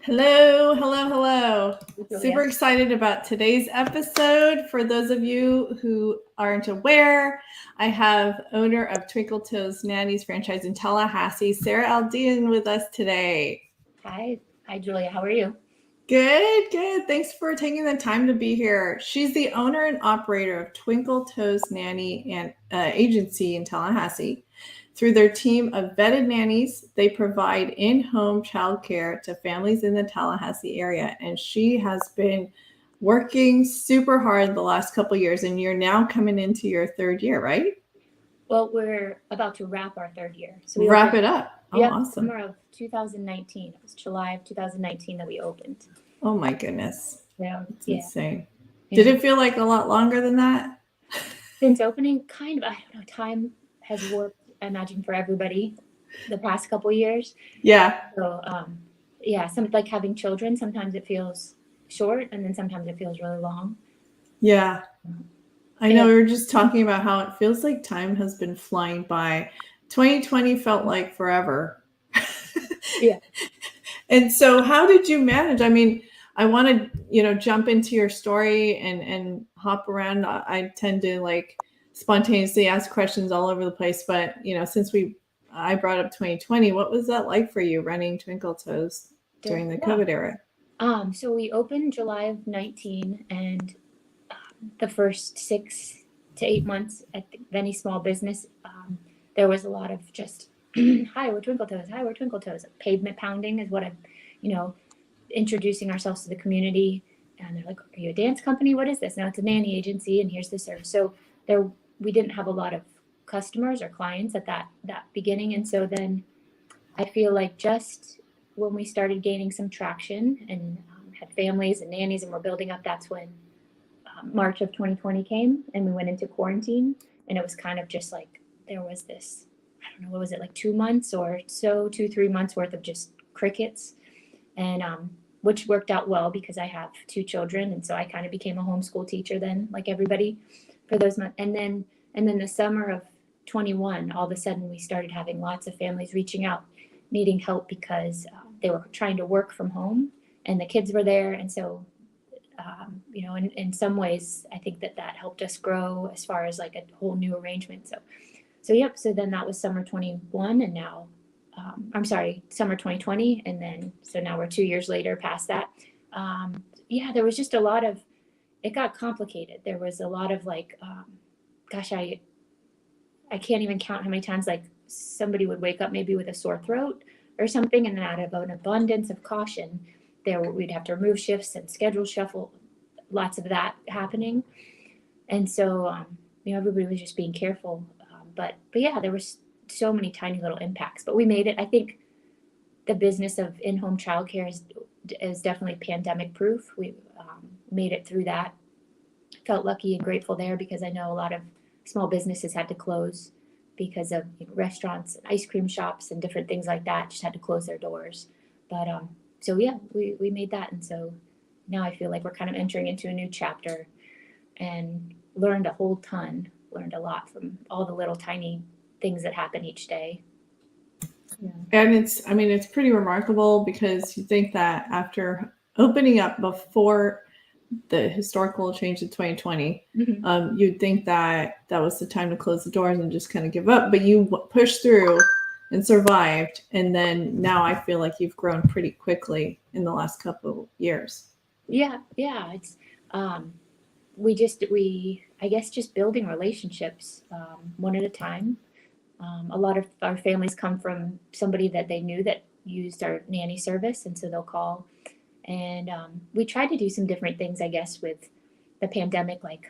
Hello, hello, hello. Super excited about today's episode. For those of you who aren't aware, I have owner of Twinkle Nanny's franchise in Tallahassee, Sarah Ardelean, with us today. Hi, Julia. How are you? Good, good. Thanks for taking the time to be here. She's the owner and operator of Twinkle Nanny and agency in Tallahassee. Through their team of vetted nannies, they provide in-home childcare to families in the Tallahassee area. And she has been working super hard the last couple of years, and you're now coming into your third year, right? Well, we're about to wrap our third year. So we wrap it up. Oh, awesome. Summer of 2019. It was July of 2019 that we opened. Oh my goodness. Yeah. It's insane. Yeah. Did it feel like a lot longer than that? Since opening, kind of. I don't know. Time has warped, I imagine, for everybody the past couple of years. Yeah. So, some like having children, sometimes it feels short and then sometimes it feels really long. Yeah. I know we were just talking about how it feels like time has been flying by. 2020 felt like forever. Yeah. And so how did you manage? I mean, I want to, jump into your story and hop around. I tend to like spontaneously ask questions all over the place. But, since I brought up 2020, what was that like for you running Twinkle Toes during the COVID era? So we opened July of 19 and the first 6 to 8 months at any small business, there was a lot of just, hi, we're Twinkle Toes. Hi, we're Twinkle Toes. Pavement pounding is what introducing ourselves to the community. And they're like, are you a dance company? What is this? Now it's a nanny agency and here's the service. So we didn't have a lot of customers or clients at that beginning. And so then I feel like just when we started gaining some traction and had families and nannies and we're building up, that's when March of 2020 came and we went into quarantine. And it was kind of just like, there was this, I don't know, what was it, like 2 months or so, 2-3 months worth of just crickets. And which worked out well because I have 2 children. And so I kind of became a homeschool teacher then, like everybody, for those months. And then the summer of 21, all of a sudden we started having lots of families reaching out, needing help because they were trying to work from home and the kids were there. And so, in some ways, I think that helped us grow as far as like a whole new arrangement. So then that was summer 21 and now, summer 2020. And then, so now we're 2 years later past that. There was just it got complicated. There was a lot of like, I can't even count how many times like somebody would wake up maybe with a sore throat or something. And then out of an abundance of caution, we'd have to remove shifts and schedule shuffle, lots of that happening. And so, everybody was just being careful. But there was so many tiny little impacts, but we made it. I think the business of in-home childcare is definitely pandemic proof. We made it through that. Felt lucky and grateful there because I know a lot of small businesses had to close because of restaurants and ice cream shops and different things like that just had to close their doors. But we made that. And so now I feel like we're kind of entering into a new chapter and learned a lot from all the little tiny things that happen each day. Yeah. And it's pretty remarkable because you think that after opening up before the historical change in 2020, mm-hmm. You'd think that was the time to close the doors and just kind of give up, but you pushed through and survived. And then now I feel like you've grown pretty quickly in the last couple of years. Yeah. It's, I guess just building relationships, one at a time. A lot of our families come from somebody that they knew that used our nanny service. And so they'll call and, we tried to do some different things, I guess, with the pandemic, like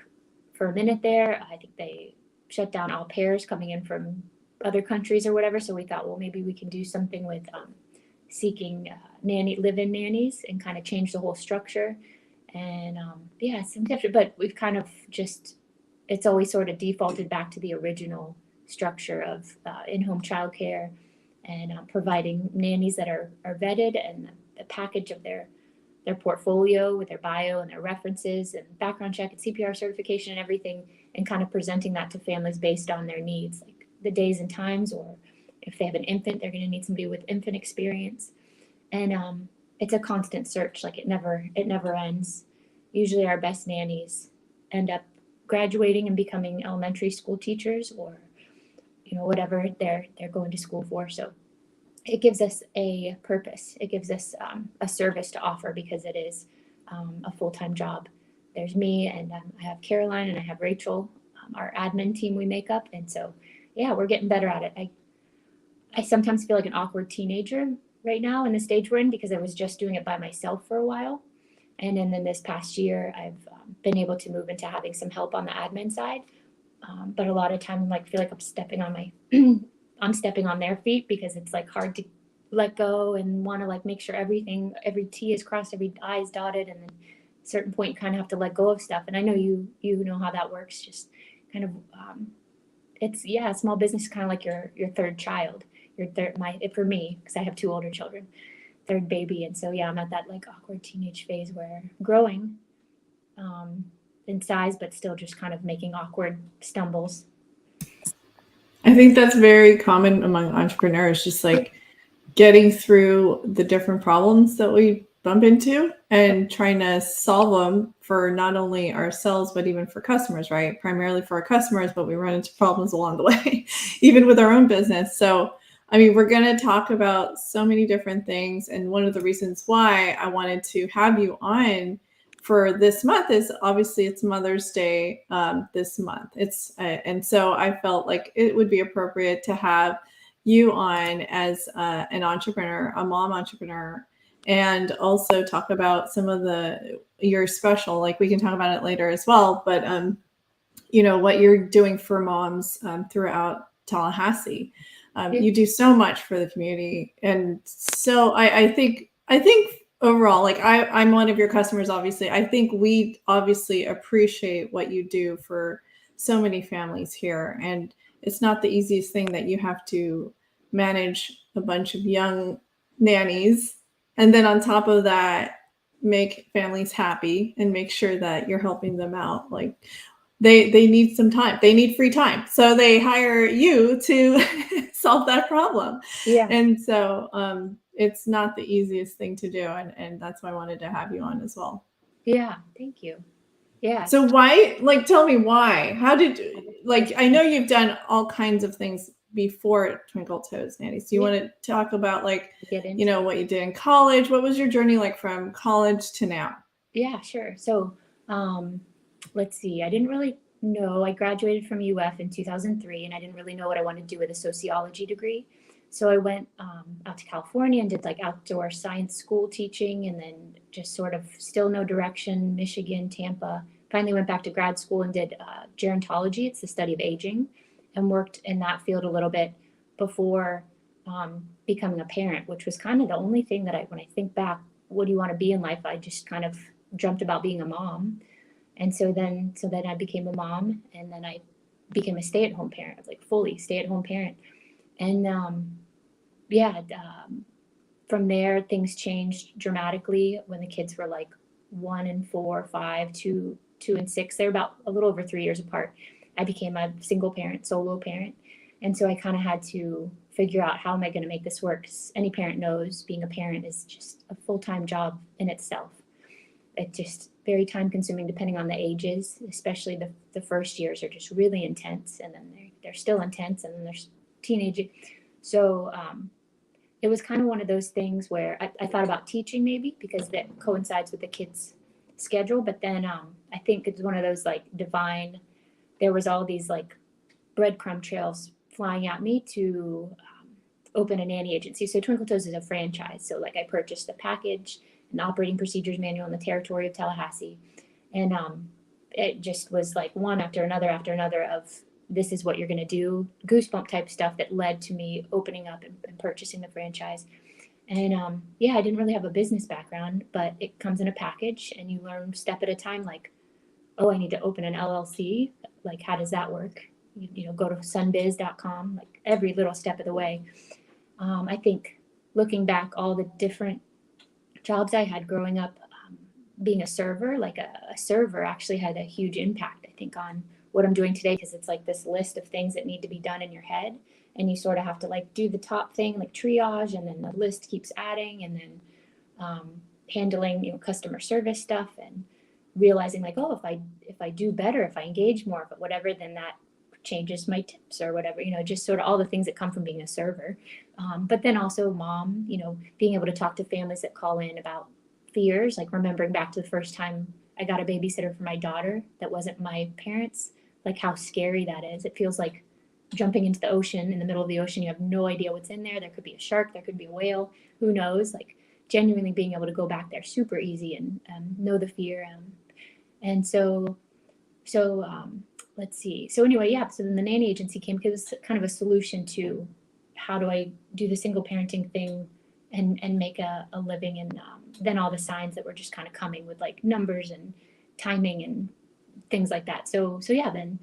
for a minute there, I think they shut down all pairs coming in from other countries or whatever. So we thought, well, maybe we can do something with seeking live-in nannies and kind of change the whole structure. And yeah, some different, but we've kind of just, it's always sort of defaulted back to the original structure of in-home childcare and providing nannies that are vetted, and the package of their portfolio with their bio and their references and background check and CPR certification and everything, and kind of presenting that to families based on their needs, like the days and times, or if they have an infant, they're going to need somebody with infant experience. And it's a constant search, like it never ends. Usually our best nannies end up graduating and becoming elementary school teachers, or whatever they're going to school for. So it gives us a purpose. It gives us a service to offer, because it is a full-time job. There's me, and I have Caroline, and I have Rachel, our admin team we make up. And so, yeah, we're getting better at it. I sometimes feel like an awkward teenager right now in the stage we're in, because I was just doing it by myself for a while. And then this past year, I've been able to move into having some help on the admin side. But a lot of time, I feel like I'm stepping on their feet, because it's like hard to let go and want to like make sure every T is crossed, every I is dotted, and then at a certain point you kind of have to let go of stuff. And I know you know how that works. Just kind of small business is kind of like your third child, for me, because I have 2 older children, third baby. And so yeah, I'm at that like awkward teenage phase where growing in size, but still just kind of making awkward stumbles. I think that's very common among entrepreneurs, just like getting through the different problems that we bump into and trying to solve them for not only ourselves, but even for customers, right? Primarily for our customers, but we run into problems along the way, even with our own business. So, I mean, we're going to talk about so many different things. And one of the reasons why I wanted to have you on for this month is obviously it's Mother's Day this month. And so I felt like it would be appropriate to have you on as an entrepreneur, a mom entrepreneur, and also talk about some of your special, like we can talk about it later as well, but what you're doing for moms throughout Tallahassee. You do so much for the community. And so I think overall, like I'm one of your customers, obviously. I think we obviously appreciate what you do for so many families here. And it's not the easiest thing that you have to manage a bunch of young nannies. And then on top of that, make families happy and make sure that you're helping them out. Like they need some time. They need free time. So they hire you to solve that problem. Yeah. And so it's not the easiest thing to do. And that's why I wanted to have you on as well. Yeah. Thank you. Yeah. So why, like, tell me why, I know you've done all kinds of things before Twinkle Toes Nanny. So you want to talk about what you did in college? What was your journey like from college to now? Yeah, sure. So let's see. I didn't really know. I graduated from UF in 2003, and I didn't really know what I wanted to do with a sociology degree. So I went out to California and did like outdoor science school teaching, and then just sort of still no direction, Michigan, Tampa. Finally went back to grad school and did gerontology. It's the study of aging, and worked in that field a little bit before becoming a parent, which was kind of the only thing that when I think back, what do you want to be in life? I just kind of dreamt about being a mom. And so then I became a mom, and then I became a stay-at-home parent, like fully stay-at-home parent. And from there, things changed dramatically when the kids were like 1 and 4, 5, 2 and 6. They're about a little over 3 years apart. I became a single parent, solo parent. And so I kind of had to figure out, how am I going to make this work? 'Cause any parent knows being a parent is just a full-time job in itself. It's just very time consuming depending on the ages, especially the first years are just really intense, and then they're still intense, and then there's teenage. So it was kind of one of those things where I thought about teaching maybe, because that coincides with the kids' schedule. But then I think it's one of those like divine, there was all these like breadcrumb trails flying at me to open a nanny agency. So Twinkle Toes is a franchise. So like I purchased the package, an operating procedures manual in the territory of Tallahassee. And it just was like one after another of this is what you're going to do, goosebump type stuff that led to me opening up and purchasing the franchise. And yeah, I didn't really have a business background, but it comes in a package and you learn step at a time, like, oh, I need to open an LLC. Like, how does that work? You know, go to sunbiz.com, like every little step of the way. I think looking back, all the different jobs I had growing up, being a server, like a server actually had a huge impact, I think, on what I'm doing today, because it's like this list of things that need to be done in your head. And you sort of have to like do the top thing, like triage, and then the list keeps adding, and then handling, you know, customer service stuff, and realizing like, oh, if I do better, if I engage more, but whatever, then that changes my tips or whatever, you know, just sort of all the things that come from being a server. But then also mom, you know, being able to talk to families that call in about fears, like remembering back to the first time I got a babysitter for my daughter that wasn't my parents, like how scary that is. It feels like jumping into the ocean, in the middle of the ocean. You have no idea what's in there. There could be a shark, there could be a whale, who knows? Like genuinely being able to go back there super easy and know the fear. And so let's see. So anyway, yeah, so then the nanny agency came because it was kind of a solution to how do I do the single parenting thing and make a living, and then all the signs that were just kind of coming with like numbers and timing and things like that. So yeah, then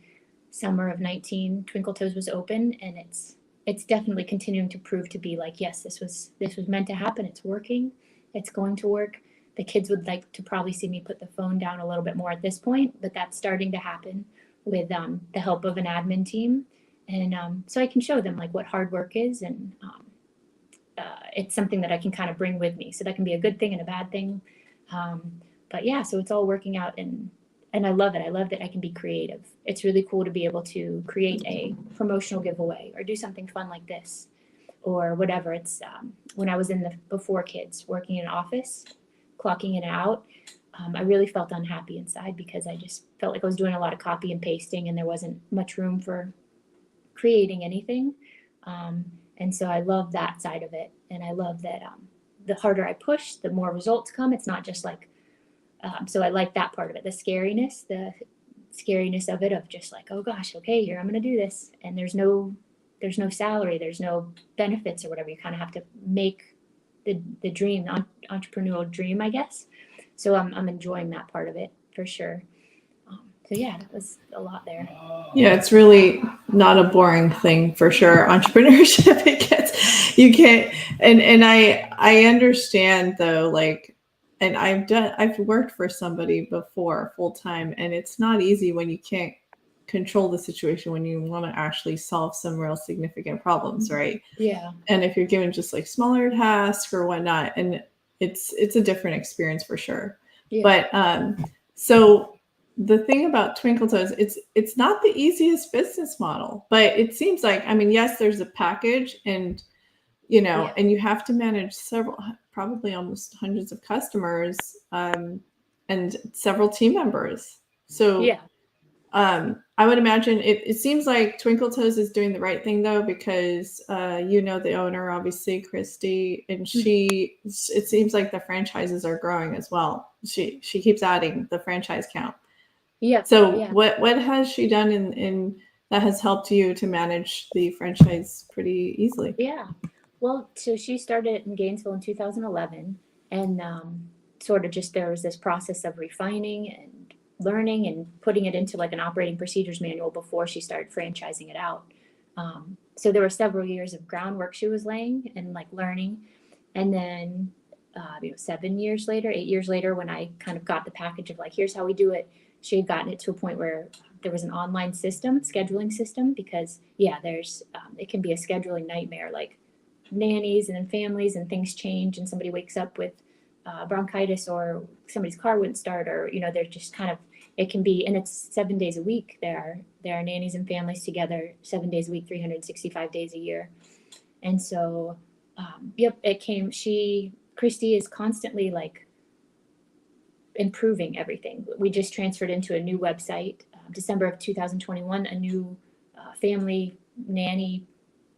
summer of 19, Twinkle Toes was open, and it's definitely continuing to prove to be like, yes, this was meant to happen. It's working. It's going to work. The kids would like to probably see me put the phone down a little bit more at this point, but that's starting to happen with the help of an admin team. And so I can show them like what hard work is, and it's something that I can kind of bring with me. So that can be a good thing and a bad thing. But yeah, so it's all working out, and I love it. I love that I can be creative. It's really cool to be able to create a promotional giveaway or do something fun like this or whatever. It's when I was in the before kids working in an office, clocking in and out, I really felt unhappy inside because I just felt like I was doing a lot of copy and pasting and there wasn't much room for creating anything. And so I love that side of it. And I love that the harder I push, the more results come. It's not just like, so I like that part of it, the scariness of it, of just like, oh gosh, okay, here, I'm going to do this. And there's no salary, there's no benefits or whatever. You kind of have to make the dream, the entrepreneurial dream, I guess. So I'm enjoying that part of it for sure. So yeah, that was a lot there. Yeah, it's really not a boring thing for sure. Entrepreneurship, you can't, and I understand though, like, and I've worked for somebody before full time, and it's not easy when you can't control the situation, when you want to actually solve some real significant problems, right? Yeah. And if you're given just like smaller tasks or whatnot, and it's a different experience for sure. Yeah. But so the thing about Twinkle Toes, it's not the easiest business model, but it seems like, I mean, yes, there's a package, and you know, yeah, and you have to manage several, probably almost hundreds of customers, and several team members. So yeah, I would imagine it seems like Twinkle Toes is doing the right thing though, because you know the owner, obviously, Christy, and it seems like the franchises are growing as well. She keeps adding the franchise count. Yeah. So yeah, what has she done in that has helped you to manage the franchise pretty easily? Yeah. Well, so she started in Gainesville in 2011, and sort of just there was this process of refining and learning and putting it into like an operating procedures manual before she started franchising it out. So there were several years of groundwork she was laying and like learning. And then 8 years later, when I kind of got the package of like, here's how we do it, she had gotten it to a point where there was an online scheduling system, because yeah, there's it can be a scheduling nightmare, like nannies and then families, and things change and somebody wakes up with bronchitis, or somebody's car wouldn't start, or you know, they're just kind of, it can be, and it's 7 days a week. There are nannies and families together 7 days a week, 365 days a year. And so Christy is constantly like improving everything. We just transferred into a new website, December of 2021, a new family nanny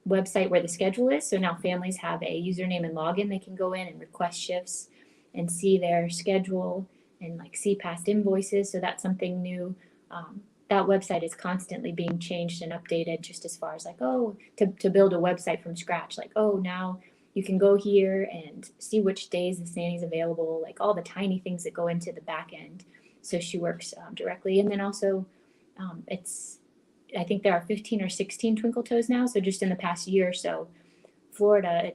website where the schedule is. So now families have a username and login. They can go in and request shifts and see their schedule and like see past invoices. So that's something new. That website is constantly being changed and updated, just as far as like, to build a website from scratch. Like, now you can go here and see which days this nanny's available, like all the tiny things that go into the back end. So she works directly. And then also I think there are 15 or 16 Twinkle Toes now. So just in the past year or so, Florida,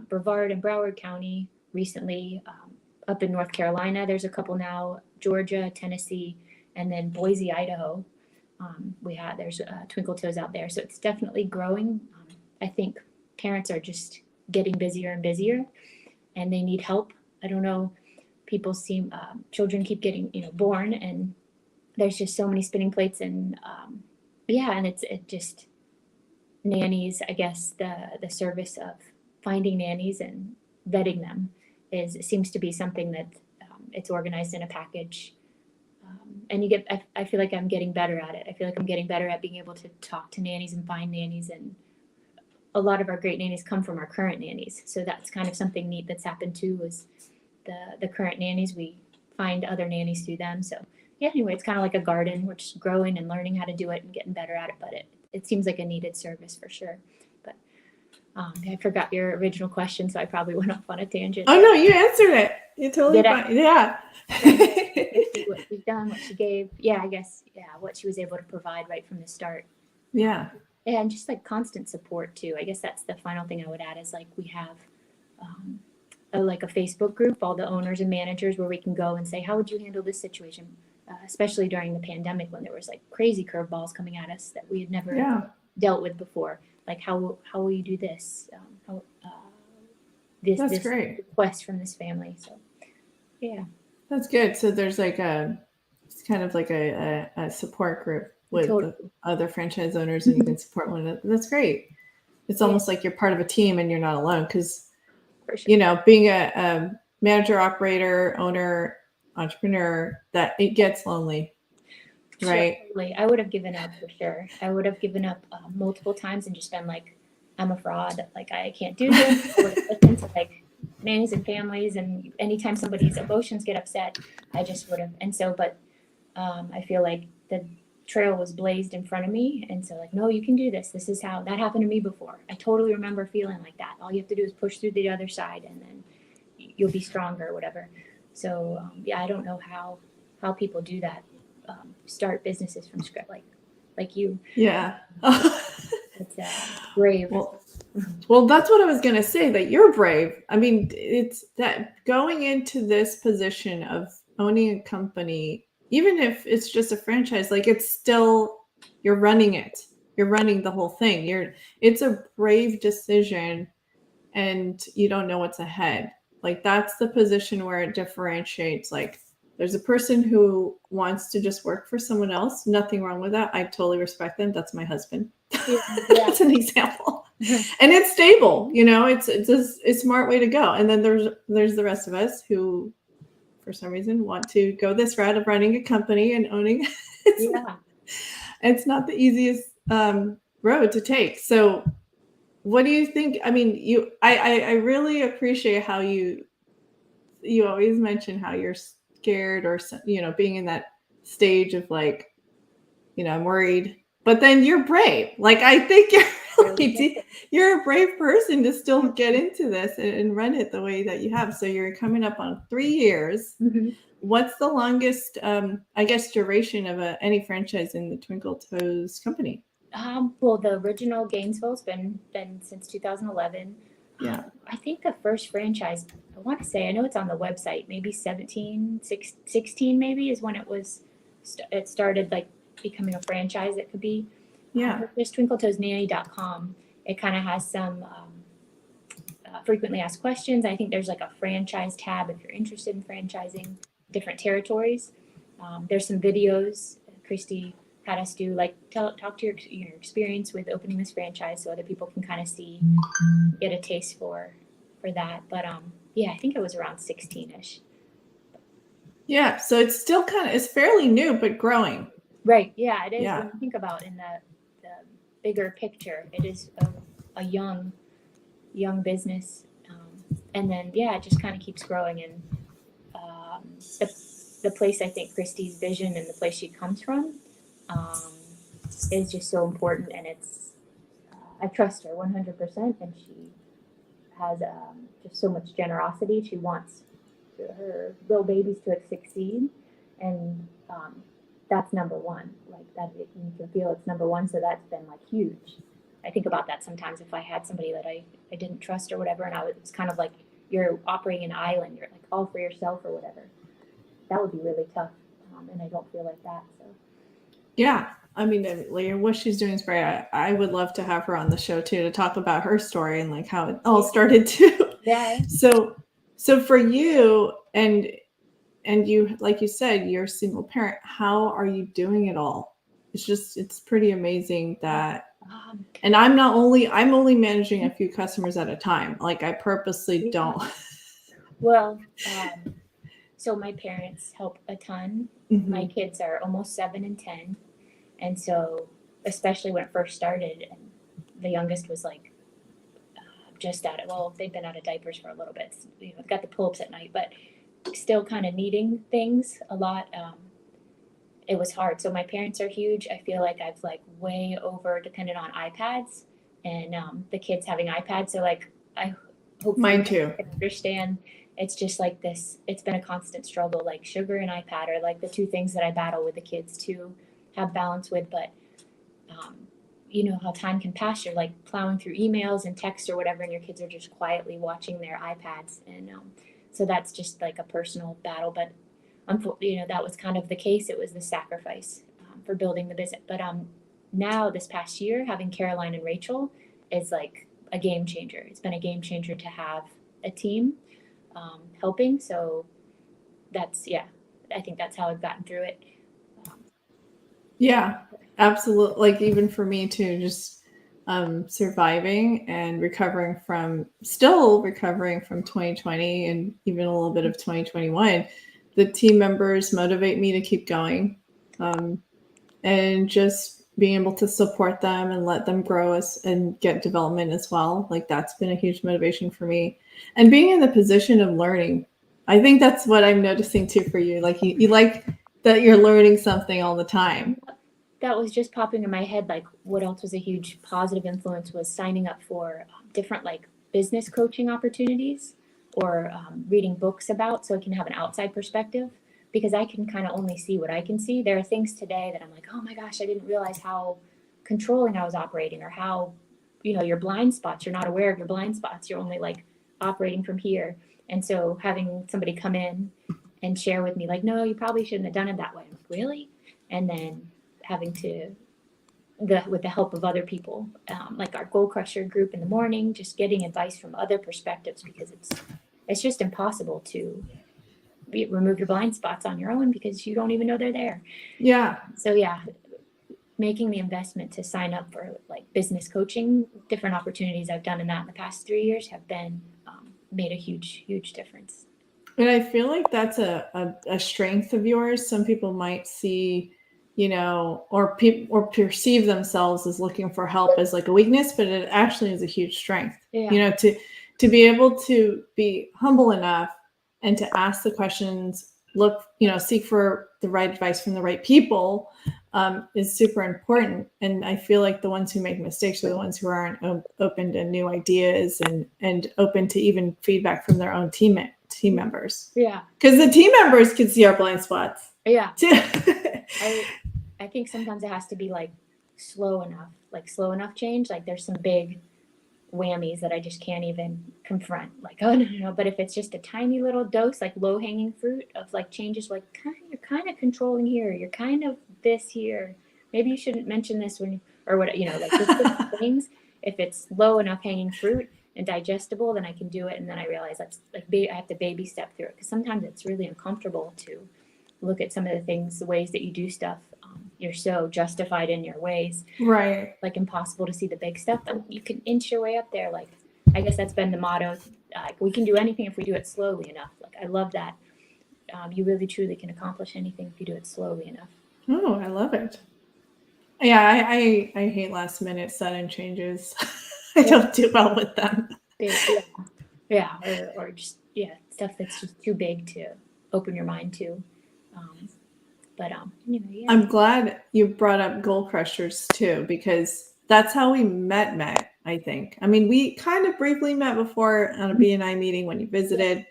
Brevard and Broward County recently, up in North Carolina, there's a couple now, Georgia, Tennessee, and then Boise, Idaho. There's Twinkle Toes out there. So it's definitely growing. I think parents are just getting busier and busier, and they need help. I don't know, children keep getting, born, and there's just so many spinning plates, and and it just nannies, I guess the service of finding nannies and vetting them seems to be something that it's organized in a package. And I feel like I'm getting better at it. I feel like I'm getting better at being able to talk to nannies and find nannies, and a lot of our great nannies come from our current nannies. So that's kind of something neat that's happened too, is the current nannies, we find other nannies through them. So yeah, anyway, it's kind of like a garden. We're just growing and learning how to do it and getting better at it, but it seems like a needed service for sure. But I forgot your original question, so I probably went off on a tangent. Oh no, you answered it. You're totally fine. Yeah. What she's done, what she gave. Yeah, I guess, what she was able to provide right from the start. Yeah. And just like constant support too. I guess that's the final thing I would add, is like we have a Facebook group, all the owners and managers, where we can go and say, how would you handle this situation? Especially during the pandemic, when there was like crazy curveballs coming at us that we had never dealt with before. Like, how will you do this? This great request from this family. So yeah, that's good. So there's like it's kind of like a support group with the other franchise owners, and you can support one another. That's great. It's almost like you're part of a team and you're not alone, because being a manager, operator, owner, entrepreneur, that it gets lonely, right? Totally. I would have given up for sure. I would have given up multiple times and just been like, I'm a fraud. Like, I can't do this. I would have listened to like nannies and families, and anytime somebody's emotions get upset, I just would have. And so, but I feel like the trail was blazed in front of me, and so like, no, you can do this. This is how that happened to me before. I totally remember feeling like that. All you have to do is push through the other side, and then you'll be stronger or whatever. So I don't know how people do that. Start businesses from scratch, like you. Yeah. It's brave. Well, that's what I was going to say, that you're brave. I mean, it's that going into this position of owning a company, even if it's just a franchise, like, it's still, you're running it. You're running the whole thing. It's a brave decision, and you don't know what's ahead. Like, that's the position where it differentiates. Like, there's a person who wants to just work for someone else. Nothing wrong with that. I totally respect them. That's my husband. That's an example. And it's stable, it's a smart way to go. And then there's the rest of us who, for some reason, want to go this route of running a company and owning. It's not the easiest road to take. So what do you think? I mean, I really appreciate how you always mention how you're scared, or being in that stage of like, I'm worried, but then you're brave. Like, I think you're a brave person to still get into this and run it the way that you have. So you're coming up on 3 years. Mm-hmm. What's the longest, I guess, duration of any franchise in the Twinkle Toes company? Well, the original Gainesville's been since 2011. Yeah. I think the first franchise, I want to say, I know it's on the website, maybe 16 maybe is when it started like becoming a franchise. It could be. Yeah. Just twinkletoesnanny.com. It kind of has some frequently asked questions. I think there's like a franchise tab if you're interested in franchising different territories. There's some videos Christy had us do, like talk to your experience with opening this franchise, so other people can kind of see, get a taste for that. But I think it was around 16ish. Yeah, so it's still it's fairly new, but growing. Right. Yeah, it is. Yeah. When you think about in the bigger picture, it is a young business, and then it just kind of keeps growing. And the place I think Christy's vision and the place she comes from is just so important, and it's I trust her 100%, and she has just so much generosity. She wants her little babies to succeed, and that's number one. Like that, you can feel it's number one. So that's been like huge. I think about that sometimes if I had somebody that I didn't trust or whatever, and it's kind of like you're operating an island, you're like all for yourself or whatever. That would be really tough, and I don't feel like that. So yeah, I mean, what she's doing is great. I would love to have her on the show too to talk about her story and like how it all started too. Yeah. So for you and you, like you said, you're a single parent. How are you doing it all? It's pretty amazing that. And I'm only managing a few customers at a time. Like I purposely don't. Well, so my parents help a ton. Mm-hmm. My kids are almost 7 and 10. And so, especially when it first started, and the youngest was like just out of, well, they've been out of diapers for a little bit. You know, got the pull-ups at night, but still kind of needing things a lot. It was hard. So my parents are huge. I feel like I've like way over depended on iPads and the kids having iPads. So like I hope mine too. Can understand. It's just like this. It's been a constant struggle. Like sugar and iPad are like the two things that I battle with the kids to have balance with. But you know how time can pass. You're like plowing through emails and texts or whatever, and your kids are just quietly watching their iPads. And so that's just like a personal battle. But you know, that was kind of the case. It was the sacrifice for building the business. But now this past year, having Caroline and Rachel is like a game changer. It's been a game changer to have a team helping. So that's, I think that's how I've gotten through it. Yeah, absolutely. Like even for me too, just surviving and still recovering from 2020 and even a little bit of 2021. The team members motivate me to keep going, and just being able to support them and let them grow and get development as well. Like that's been a huge motivation for me, and being in the position of learning. I think that's what I'm noticing too for you. Like you like that you're learning something all the time. That was just popping in my head. Like what else was a huge positive influence was signing up for different like business coaching opportunities or reading books about, so I can have an outside perspective, because I can kind of only see what I can see. There are things today that I'm like, oh my gosh, I didn't realize how controlling I was operating, or how, you know, your blind spots, you're not aware of your blind spots. You're only like operating from here. And so having somebody come in and share with me like, no, you probably shouldn't have done it that way. I'm like, really? And then having to, with the help of other people, like our Goal Crusher group in the morning, just getting advice from other perspectives, because it's just impossible to remove your blind spots on your own because you don't even know they're there. Yeah. So making the investment to sign up for like business coaching, different opportunities I've done in that in the past 3 years have been made a huge difference. And I feel like that's a strength of yours. Some people might see, you know, or perceive themselves as looking for help as like a weakness, but it actually is a huge strength. Yeah. You know, to be able to be humble enough and to ask the questions, seek for the right advice from the right people is super important. And I feel like the ones who make mistakes are the ones who aren't open to new ideas and open to even feedback from their own team members. Yeah. Because the team members can see our blind spots. Yeah. I think sometimes it has to be like slow enough change. Like there's some big whammies that I just can't even confront. Like, oh no. But if it's just a tiny little dose, like low hanging fruit of like changes, like you're kind of controlling here, you're kind of this here. Maybe you shouldn't mention this or what, you know, like just things. If it's low enough hanging fruit and digestible, then I can do it. And then I realize that's like I have to baby step through it, because sometimes it's really uncomfortable to look at some of the things, the ways that you do stuff. You're so justified in your ways, right? Like impossible to see the big stuff, but you can inch your way up there. Like I guess that's been the motto. Like we can do anything if we do it slowly enough. Like I love that. You really truly can accomplish anything if you do it slowly enough. Oh, I love it. Yeah, I hate last minute sudden changes. I don't do well with them. Yeah, or just stuff that's just too big to open your mind to. Yeah. I'm glad you brought up Goal Crushers too, because that's how we met, I think. I mean, we kind of briefly met before on a BNI meeting when you visited.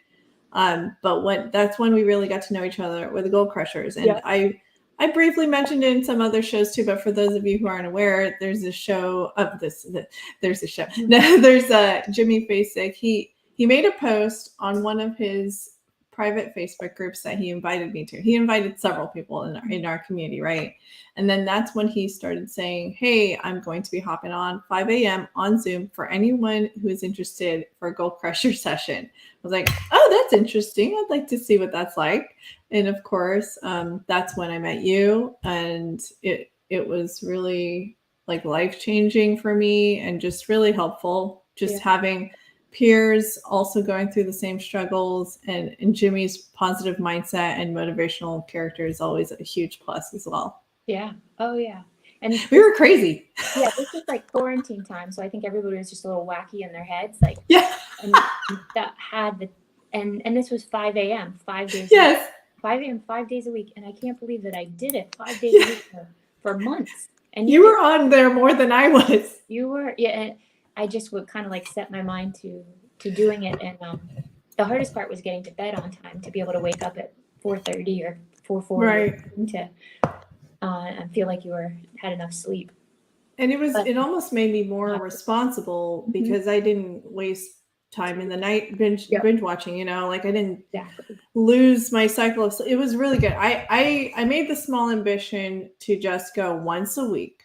But that's when we really got to know each other with the Goal Crushers. And I briefly mentioned it in some other shows too, but for those of you who aren't aware, there's a show there's a show. No, there's Jimmy Facek. He made a post on one of his private Facebook groups that he invited me to. He invited several people in our community, right? And then that's when he started saying, hey, I'm going to be hopping on 5 a.m. on Zoom for anyone who is interested for a Goal Crusher session. I was like, oh, that's interesting. I'd like to see what that's like. And of course, that's when I met you. And it was really like life-changing for me and just really helpful. Just having peers also going through the same struggles, and Jimmy's positive mindset and motivational character is always a huge plus as well. Yeah. Oh yeah. And we were crazy. Yeah, this was like quarantine time, so I think everybody was just a little wacky in their heads, like and that had the and this was 5 a.m. 5 days. Yes. 5 a.m. 5 days a week, and I can't believe that I did it 5 days a week for months. And you were on there more than I was. You were, yeah. And I just would kind of like set my mind to doing it, and the hardest part was getting to bed on time to be able to wake up at 4:30 or 4:40 right. to and feel like you had enough sleep. And it almost made me more responsible because I didn't waste time in the night binge watching, like I didn't lose my cycle of sleep. It was really good. I made the small ambition to just go once a week.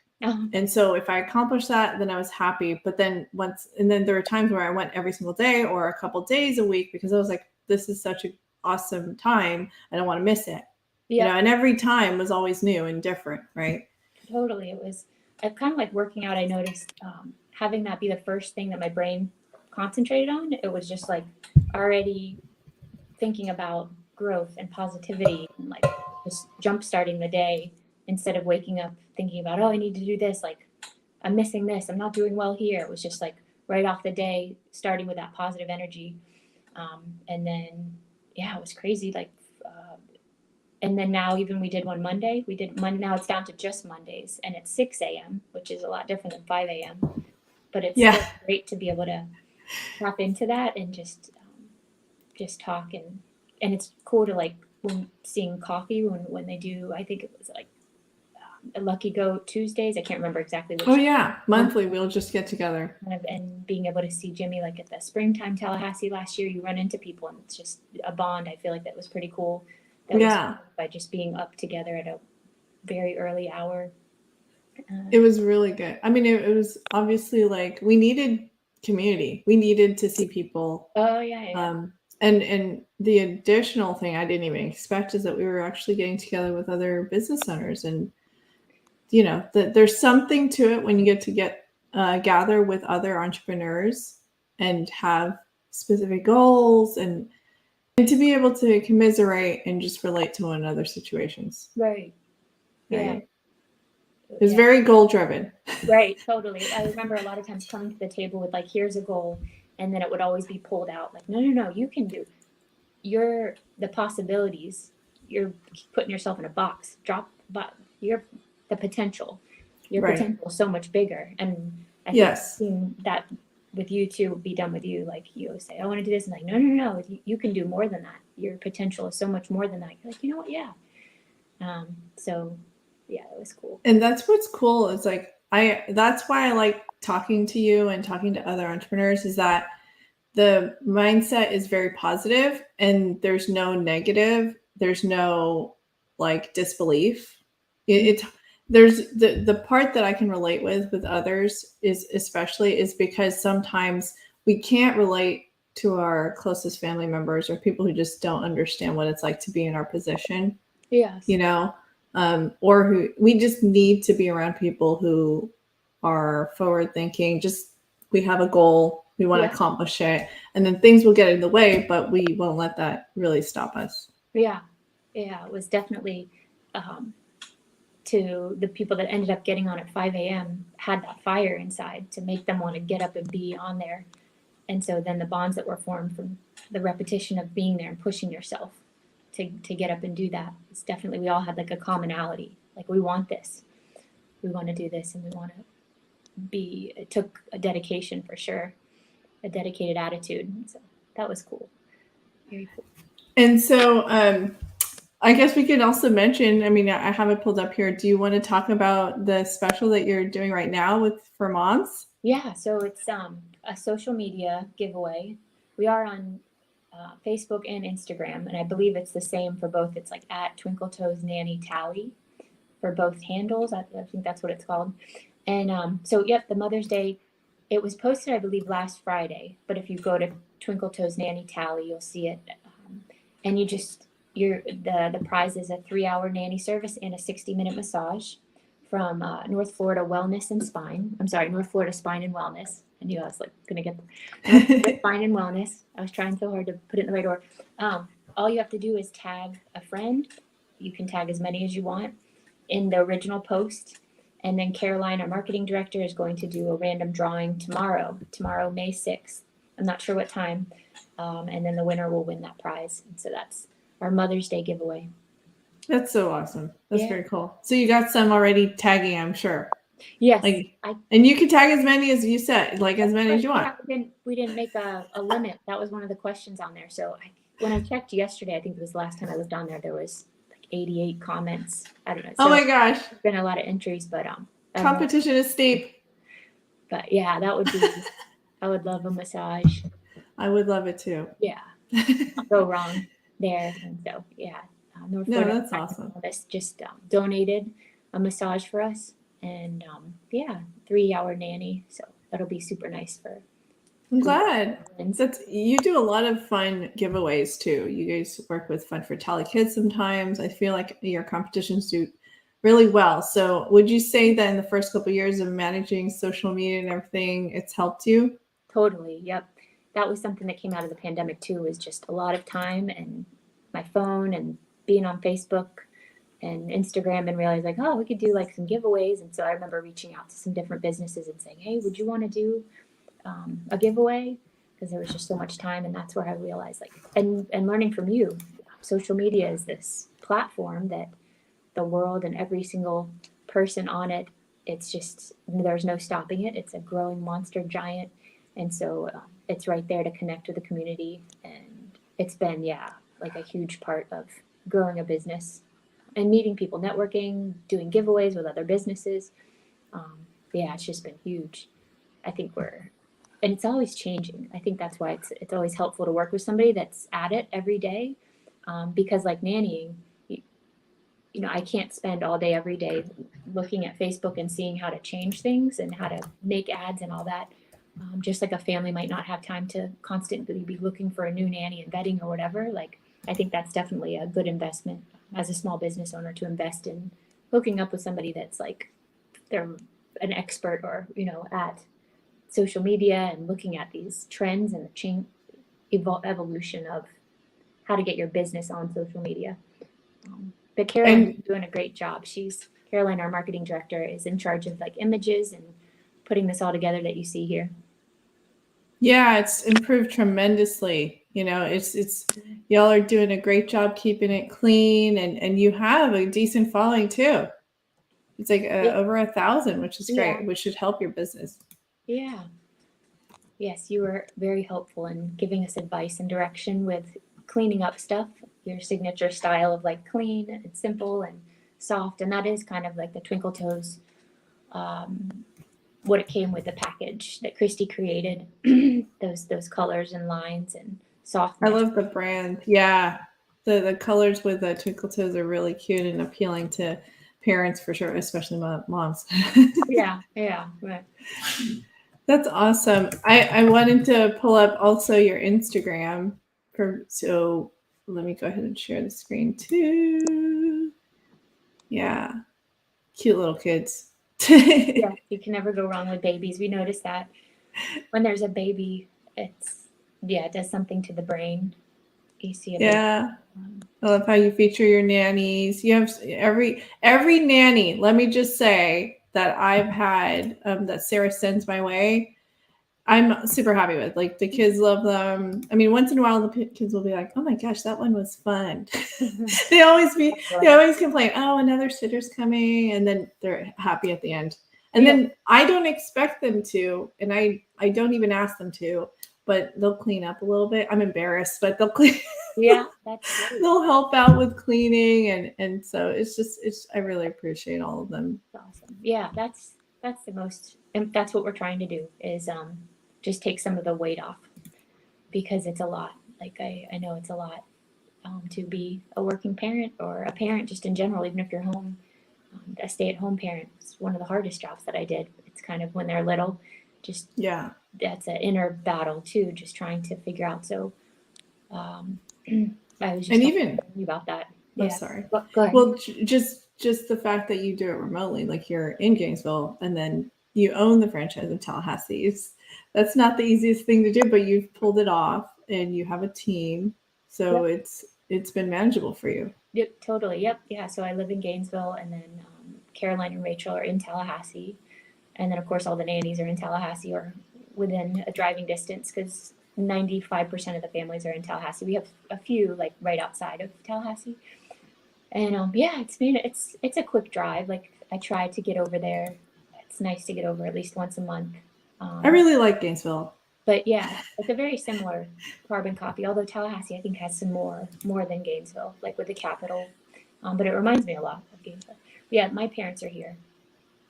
And so if I accomplished that, then I was happy. But then then there were times where I went every single day or a couple days a week because I was like, this is such an awesome time. I don't want to miss it. And every time was always new and different, right? Totally. It was kind of like working out. I noticed having that be the first thing that my brain concentrated on. It was just like already thinking about growth and positivity and like just jump starting the day instead of waking up thinking about, oh, I need to do this. Like I'm missing this. I'm not doing well here. It was just like right off the day, starting with that positive energy. And then, it was crazy. Like, and then now even we did one Monday. Now it's down to just Mondays, and it's 6 a.m., which is a lot different than 5 a.m. But it's still great to be able to tap into that and just talk, and it's cool to like seeing coffee when they do. I think it was like a Lucky Go Tuesdays. I can't remember exactly which. Oh yeah, monthly we'll just get together. And being able to see Jimmy like at the springtime Tallahassee last year, you run into people and it's just a bond. I feel like that was pretty cool. By just being up together at a very early hour. It was really good. I mean, it was obviously like we needed community. We needed to see people. Oh yeah. And the additional thing I didn't even expect is that we were actually getting together with other business owners, and there's something to it when you get to gather with other entrepreneurs and have specific goals and to be able to commiserate and just relate to one another's situations. Right. Yeah. It was very goal driven. Right. Totally. I remember a lot of times coming to the table with like, here's a goal. And then it would always be pulled out. Like, no, you can do. The possibilities. You're putting yourself in a box. You're the potential. Your potential is so much bigger. And I think seeing that with you too, be done with you. Like you always say, I want to do this. And like, no, you can do more than that. Your potential is so much more than that. You're like, you know what? Yeah. So yeah, it was cool. And that's what's cool is like, that's why I like talking to you and talking to other entrepreneurs is that the mindset is very positive and there's no negative. There's no like disbelief. There's the part that I can relate with others is because sometimes we can't relate to our closest family members or people who just don't understand what it's like to be in our position. Yes. Or who we just need to be around people who are forward thinking. Just we have a goal, we want to accomplish it, and then things will get in the way, but we won't let that really stop us. Yeah, it was definitely to the people that ended up getting on at 5 a.m. had that fire inside to make them want to get up and be on there. And so then the bonds that were formed from the repetition of being there and pushing yourself to get up and do that. It's definitely, we all had like a commonality. Like, we want this. We want to do this, and we want to be, it took a dedication for sure, a dedicated attitude. So that was cool. Very cool. And so I guess we could also mention, I mean, I have it pulled up here. Do you want to talk about the special that you're doing right now for moms? Yeah, so it's a social media giveaway. We are on Facebook and Instagram, and I believe it's the same for both. It's like at Twinkle Toes Nanny Tally for both handles. I think that's what it's called. And so, yep, the Mother's Day, it was posted, I believe, last Friday. But if you go to Twinkle Toes Nanny Tally, you'll see it. And the prize is a 3-hour nanny service and a 60-minute massage from North Florida Wellness and Spine. I'm sorry, North Florida Spine and Wellness. I knew I was like gonna get North Florida Spine and Wellness. I was trying so hard to put it in the right order. All you have to do is tag a friend. You can tag as many as you want in the original post. And then Caroline, our marketing director, is going to do a random drawing tomorrow, May 6th. I'm not sure what time. And then the winner will win that prize. And so that's our Mother's Day giveaway. That's so awesome. That's very cool. So you got some already tagging, I'm sure. Yes. And you can tag as many as you said, like as many as you want. We didn't make a limit. That was one of the questions on there. So when I checked yesterday, I think it was the last time I looked on there was like 88 comments. I don't know. So oh my gosh. There's been a lot of entries, but competition is steep. But yeah, that would be, I would love a massage. I would love it too. Yeah. I'll go wrong there. And so, yeah. No, that's awesome. Just donated a massage for us, and 3-hour nanny. So that'll be super nice for. I'm glad. You do a lot of fun giveaways too. You guys work with Fun for Tally Kids sometimes. I feel like your competitions do really well. So would you say that in the first couple of years of managing social media and everything, it's helped you? Totally. Yep. That was something that came out of the pandemic too, was just a lot of time and my phone and being on Facebook and Instagram, and realized like, oh, we could do like some giveaways. And so I remember reaching out to some different businesses and saying, hey, would you want to do a giveaway? Because there was just so much time. And that's where I realized like, and learning from you, social media is this platform that the world and every single person on it, it's just, there's no stopping it. It's a growing monster giant. And so it's right there to connect with the community. And it's been, like a huge part of growing a business and meeting people, networking, doing giveaways with other businesses. It's just been huge. I think and it's always changing. I think that's why it's always helpful to work with somebody that's at it every day. Because like nannying, I can't spend all day, every day looking at Facebook and seeing how to change things and how to make ads and all that. Just like a family might not have time to constantly be looking for a new nanny and vetting or whatever. Like, I think that's definitely a good investment as a small business owner, to invest in hooking up with somebody that's like, they're an expert or, at social media and looking at these trends and the evolution of how to get your business on social media. But Caroline's doing a great job. Caroline, our marketing director, is in charge of like images and putting this all together that you see here. Yeah, it's improved tremendously. It's y'all are doing a great job keeping it clean, and you have a decent following too. It's like over 1,000, which is great, which should help your business. Yeah. Yes, you were very helpful in giving us advice and direction with cleaning up stuff, your signature style of like clean and simple and soft. And that is kind of like the Twinkle Toes, what it came with the package that Christy created, those colors and lines and softness. I love the brand. Yeah. The colors with the Twinkle Toes are really cute and appealing to parents for sure, especially moms. Yeah. Right. That's awesome. I wanted to pull up also your Instagram. So let me go ahead and share the screen too. Yeah. Cute little kids. Yeah, you can never go wrong with babies. We noticed that when there's a baby, it does something to the brain. You see baby. I love how you feature your nannies. You have every nanny. Let me just say that I've had that Sarah sends my way. I'm super happy with. Like the kids love them. I mean, once in a while the kids will be like, "Oh my gosh, that one was fun." they always complain, "Oh, another sitter's coming," and then they're happy at the end. And then I don't expect them to, and I don't even ask them to, but they'll clean up a little bit. I'm embarrassed, but they'll clean. Yeah, that's great. They'll help out with cleaning, and so it's I really appreciate all of them. Awesome. Yeah, that's the most, and that's what we're trying to do is just take some of the weight off, because it's a lot. Like I know it's a lot to be a working parent or a parent just in general, even if you're home. A stay-at-home parent is one of the hardest jobs that I did. It's kind of when they're little, just Yeah. that's an inner battle too, just trying to figure out. So I was just And even talking about that. Oh, Yeah. sorry. Go ahead. Well, just the fact that you do it remotely, like you're in Gainesville, and then you own the franchise in Tallahassee. That's not the easiest thing to do, but you've pulled it off, and you have a team, so it's been manageable for you. Yep, totally. Yep. Yeah. So I live in Gainesville, and then Caroline and Rachel are in Tallahassee. And then, of course, all the nannies are in Tallahassee or within a driving distance, because 95% of the families are in Tallahassee. We have a few like right outside of Tallahassee. And yeah, it's a quick drive. Like I try to get over there. It's nice to get over at least once a month. I really like Gainesville. But yeah, it's a very similar carbon copy, although Tallahassee, I think, has some more than Gainesville, like with the capital. But it reminds me a lot of Gainesville. Yeah, my parents are here.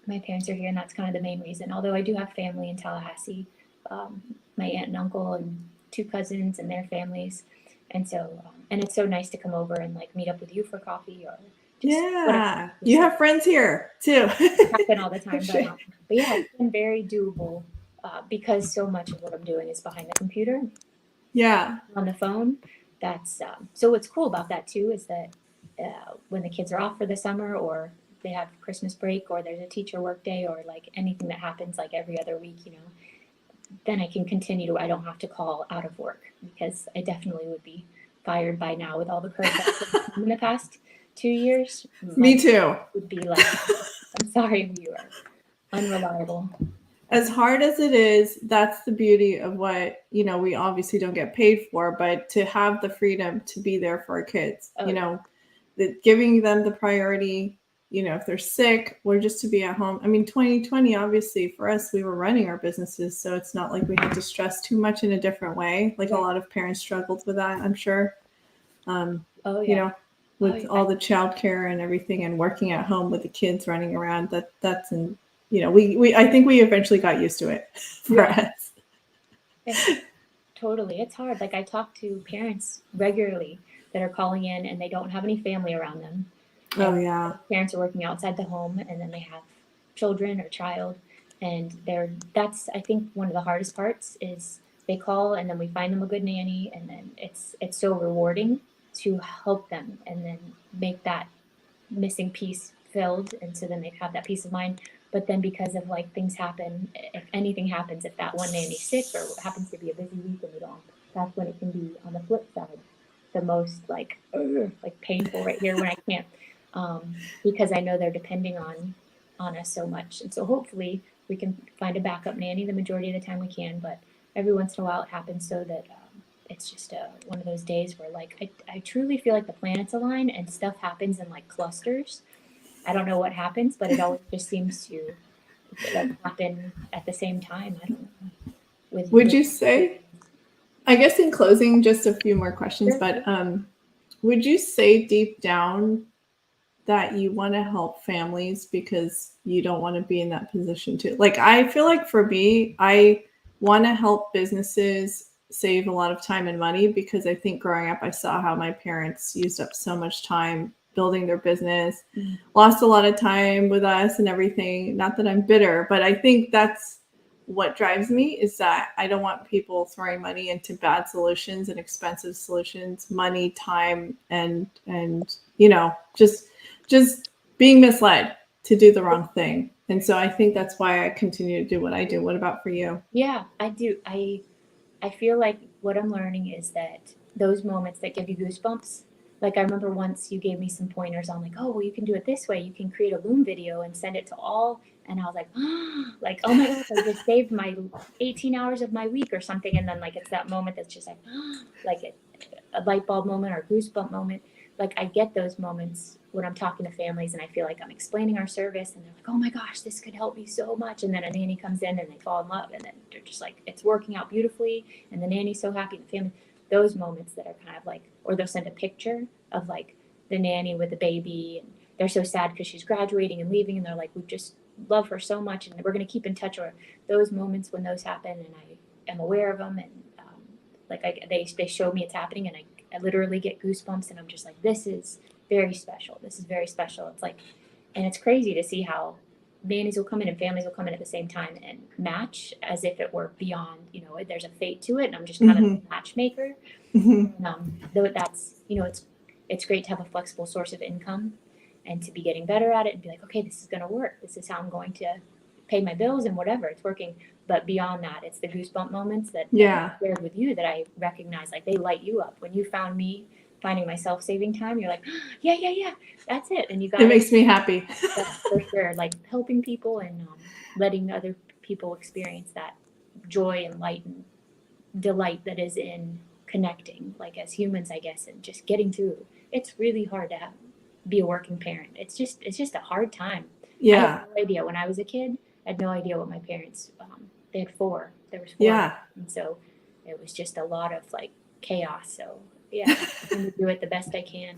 And that's kind of the main reason. Although I do have family in Tallahassee, my aunt and uncle and 2 cousins and their families. And so, and it's so nice to come over and like meet up with you for coffee or just yeah. You have friends here too. happen all the time, but yeah, it's been very doable. Because so much of what I'm doing is behind the computer. Yeah. On the phone. That's so what's cool about that too is that when the kids are off for the summer or they have Christmas break or there's a teacher work day or like anything that happens like every other week, then I can continue to, I don't have to call out of work, because I definitely would be fired by now with all the curveballs in the past 2 years. Me too. Would be like, I'm sorry, you are unreliable. As hard as it is, that's the beauty of what, we obviously don't get paid for, but to have the freedom to be there for our kids, giving them the priority, if they're sick or just to be at home. I mean, 2020, obviously for us, we were running our businesses. So it's not like we had to stress too much in a different way. Like a lot of parents struggled with that, I'm sure. With all the childcare and everything and working at home with the kids running around, that's in, I think we eventually got used to it for us. Totally. It's hard. Like I talk to parents regularly that are calling in and they don't have any family around them. Oh yeah. Parents are working outside the home and then they have children or child. And that's, I think, one of the hardest parts is they call and then we find them a good nanny. And then it's so rewarding to help them and then make that missing piece filled. And so then they have that peace of mind. But then because of like things happen, if anything happens, if that one nanny's sick or happens to be a busy week and we don't, that's when it can be on the flip side, the most like painful right here when I can't, because I know they're depending on us so much. And so hopefully we can find a backup nanny the majority of the time we can, but every once in a while it happens so that it's just one of those days where like I truly feel like the planets align and stuff happens in like clusters. I don't know what happens, but it always just seems to like happen at the same time. I don't know. Would you say, I guess in closing, just a few more questions, but would you say deep down that you want to help families because you don't want to be in that position too? Like, I feel like for me, I want to help businesses save a lot of time and money because I think growing up, I saw how my parents used up so much time building their business, lost a lot of time with us and everything. Not that I'm bitter, but I think that's what drives me is that I don't want people throwing money into bad solutions and expensive solutions, money, time, and just being misled to do the wrong thing. And so I think that's why I continue to do what I do. What about for you? Yeah, I do. I feel like what I'm learning is that those moments that give you goosebumps, like I remember once you gave me some pointers on like, oh, well, you can do it this way. You can create a Loom video and send it to all. And I was like, like, oh my gosh, I just saved my 18 hours of my week or something. And then like, it's that moment that's just like a light bulb moment or goosebump moment. Like I get those moments when I'm talking to families and I feel like I'm explaining our service and they're like, oh my gosh, this could help me so much. And then a nanny comes in and they fall in love and then they're just like, it's working out beautifully. And the nanny's so happy, the family, those moments that are kind of like, or they'll send a picture of like the nanny with the baby and they're so sad because she's graduating and leaving and they're like, we just love her so much and we're going to keep in touch. Or those moments when those happen and I am aware of them and they show me it's happening and I literally get goosebumps and I'm just like, this is very special. This is very special. It's like, and it's crazy to see how nannies will come in and families will come in at the same time and match as if it were beyond, there's a fate to it. And I'm just kind of a matchmaker. Though that's, it's great to have a flexible source of income and to be getting better at it and be like, okay, this is going to work. This is how I'm going to pay my bills and whatever, it's working. But beyond that, it's the goosebump moments that I shared with you that I recognize, like they light you up. When you found me finding myself saving time, you're like, yeah, that's it. And you got it makes me happy. That's for sure. Like helping people and letting other people experience that joy and light and delight that is in connecting, like as humans, I guess, and just getting through. It's really hard to be a working parent. It's just a hard time. I had no idea when I was a kid. I had no idea what my parents. They had four. There was four. Yeah. And so it was just a lot of like chaos. So yeah, I'm going to do it the best I can.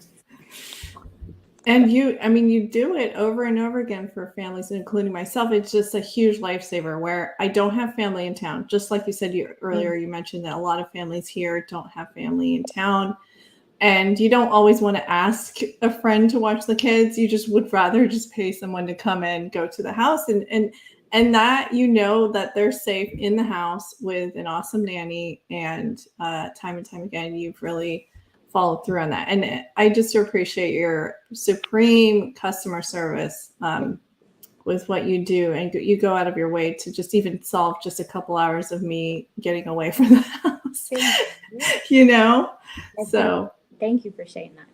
And you do it over and over again for families, including myself. It's just a huge lifesaver where I don't have family in town. Just like you said earlier, you mentioned that a lot of families here don't have family in town. And you don't always want to ask a friend to watch the kids. You just would rather just pay someone to come in, go to the house and that, that they're safe in the house with an awesome nanny. And time and time again, you've really followed through on that. And I just appreciate your supreme customer service with what you do. And you go out of your way to just even solve just a couple hours of me getting away from the house, So thank you for saying that.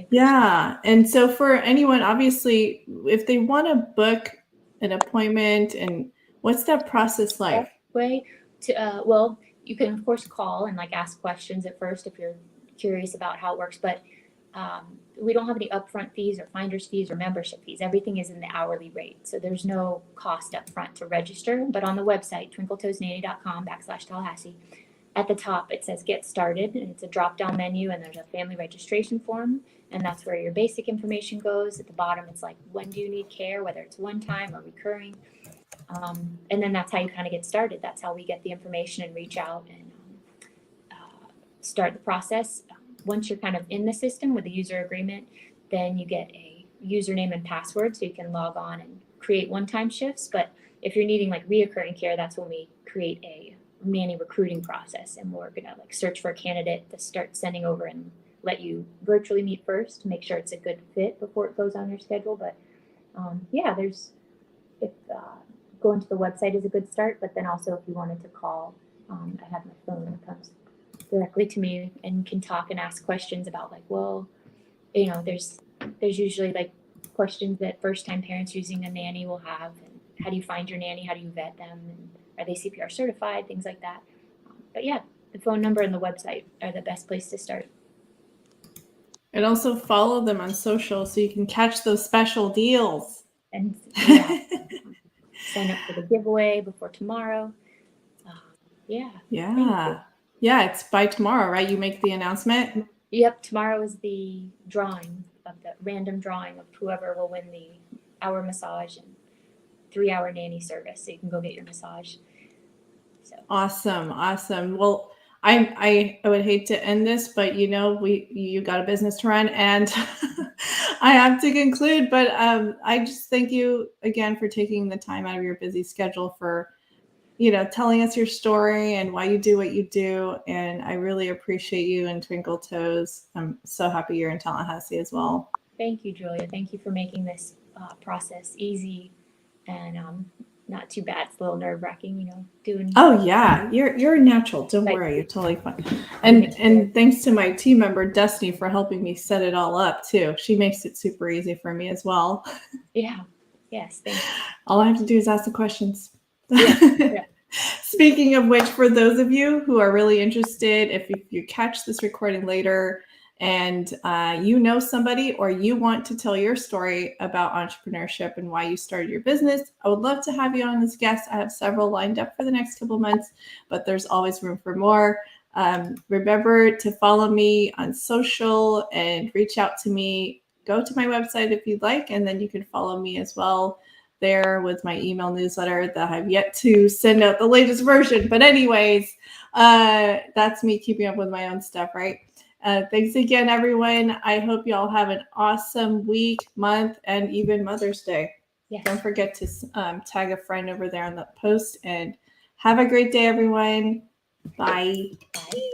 Yeah. And so for anyone, obviously, if they want to book an appointment, and what's that process like? Way to, well, you can of course call and like ask questions at first if you're curious about how it works, but we don't have any upfront fees or finder's fees or membership fees. Everything is in the hourly rate. So there's no cost up front to register, but on the website, twinkletoesnanny.com/Tallahassee, at the top, it says get started, and it's a drop-down menu, and there's a family registration form, and that's where your basic information goes. At the bottom, it's like, when do you need care, whether it's one time or recurring. And then that's how you kind of get started. That's how we get the information and reach out and start the process. Once you're kind of in the system with the user agreement, then you get a username and password so you can log on and create one-time shifts. But if you're needing like reoccurring care, that's when we create a nanny recruiting process, and we're gonna like search for a candidate to start sending over and let you virtually meet first to make sure it's a good fit before it goes on your schedule. But going to the website is a good start, but then also if you wanted to call, I have my phone that comes directly to me and can talk and ask questions about like, well, there's usually like questions that first time parents using a nanny will have, and how do you find your nanny, how do you vet them, and are they CPR certified, things like that. But yeah, the phone number and the website are the best place to start. And also follow them on social so you can catch those special deals. And sign up for the giveaway before tomorrow. Yeah, it's by tomorrow, right? You make the announcement? Yep, tomorrow is the random drawing of whoever will win the hour massage and 3-hour nanny service, so you can go get your massage. So awesome. Well, I would hate to end this, but you got a business to run, and I have to conclude. But I just thank you again for taking the time out of your busy schedule for telling us your story and why you do what you do. And I really appreciate you and Twinkle Toes. I'm so happy you're in Tallahassee as well. Thank you, Julia. Thank you for making this process easy and not too bad. It's a little nerve-wracking, doing. Oh yeah, you're a natural. Don't Right. worry, you're totally fine. And thanks to my team member Destiny for helping me set it all up too. She makes it super easy for me as well. Yeah. Yes. Thanks. All I have to do is ask the questions. Yeah. Speaking of which, for those of you who are really interested, if you catch this recording later and you know somebody or you want to tell your story about entrepreneurship and why you started your business, I would love to have you on as guest. I have several lined up for the next couple of months, but there's always room for more. Remember to follow me on social and reach out to me. Go to my website if you'd like, and then you can follow me as well there with my email newsletter that I've yet to send out the latest version. But anyways, that's me keeping up with my own stuff, right? Thanks again, everyone. I hope you all have an awesome week, month, and even Mother's Day. Yes. Don't forget to tag a friend over there on the post, and have a great day, everyone. Bye. Bye.